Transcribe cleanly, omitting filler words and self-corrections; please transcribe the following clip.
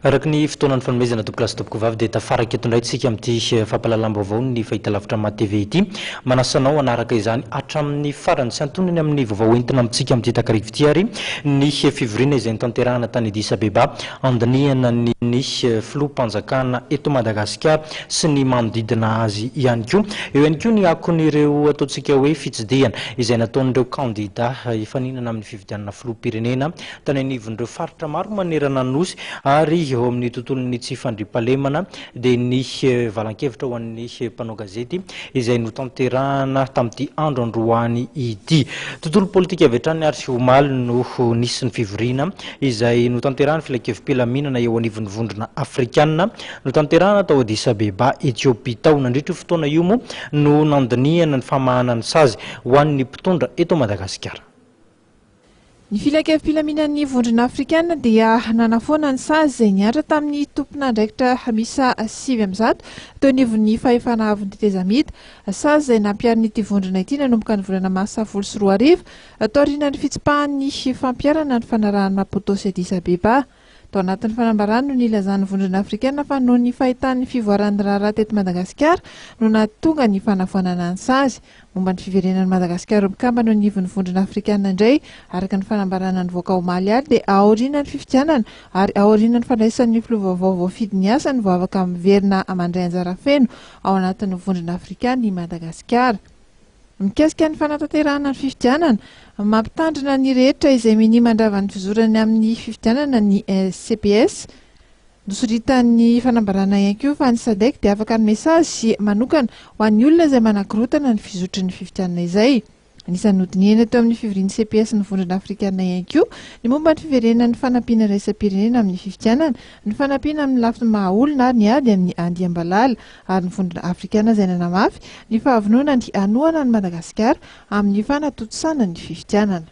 Araka ny fotoanan'ny fanomezana tompoko lasa tompoko vavy dia tafaraky eto indray tsika amin'ity fampahalalam-baovao ny fahita lavitra ma TV ity manasanao anaraka izany hatramin'ny farany sy antonony amin'ny vaovao entina amintsika amin'ity takarivo ity ary ny fivoriana izay nitanterahana tany Addis-Abeba andinihana ny filoham-panjakana eto Madagasikara sy ny manodidina azy ihany koa. Eo ihany koa ny akon'ireo ataontsika hoe fitsidihana izay nataon'ireo kandida hifaninana amin'ny fifidianana filoham-pirenena tany anivon'ireo faritra maro manerana ny nosy ary eo amin'ny tontolon'ny tsy fandriam-pahalemana dia ny valan-kevitra ho an'ny mpanao gazety izay notanterahana tamin'ity andro androany ity. Tontolo politika avy hatrany ary Omaly no nisy ny fivoriana izay notanterahana filan-kevim-pilaminana eo anivon'ny vondrona Afrikanina notanterahana tao Addis-Abeba Ethiopie tao. Nandritra fotoana io moa no nandinihana ny famahana ny sazy ho an'ny mpitondra eto Madagasikara. Ny filan-kevim-pilaminan'ny vondrona Afrikanina dia nanafoana ny sazy izay niatra tamin'ny tompon'andraikitra misa 500 teo anivon'ny famafana avy ny tetezamita. Sazy izay nampiarin'ity vondrona ity nanomboka ny volana mars 24 tao aorian'ny fitsipahan'ny fampiarana ny fanarahana potosy Addis-Abeba. Tao anatin'ny fanambarana no nilazan'ny vondrona Afrikanina fa noho ny fahitan'ny fivoaran'ny raharaha teto Madagasikara no nahatonga ny fanafoanana ny sazy. Momba ny fiverenan'ny Madagasikara mikamba no nivon'ny vondrona Afrikanina indray araka ny fanambarana ny voaka Omaly ary dia aorian'ny fifidianana ary aorian'ny fandraisan'ny filoha-vaovao fandinihana no vao afaka miverina amandray anjara feno ao anatin'ny vondrona Afrikanina i Madagasikara. Mikasika ny fanatanterahana ny fifidianana mampitandrina ny rehetra izay minimandrava ny fizorany amin'ny fifidianana ny CPS. Nosoritan'ny fanambarana ihany koa fa ny SADC dia afaka ny mesazy sy manokana ho an'ny olona izay manankorontana ny fizotry ny fifidianana izay. Anisan'ny nodinihana teo amin'ny fivorian'ny CPS ny vondrona Afrikanina ihany koa ny momba ny fiverenan'ny fanampiana raisam-pirenena amin'ny fifidianana, ny fanampiana amin'ny lafiny mahaolona ary ny ady amin'ny andiam-balala ary ny vondrona Afrikanina izay nanamafy ny fahavonona ny anohana ny Madagasikara amin'ny fanatotosana ny fifidianana.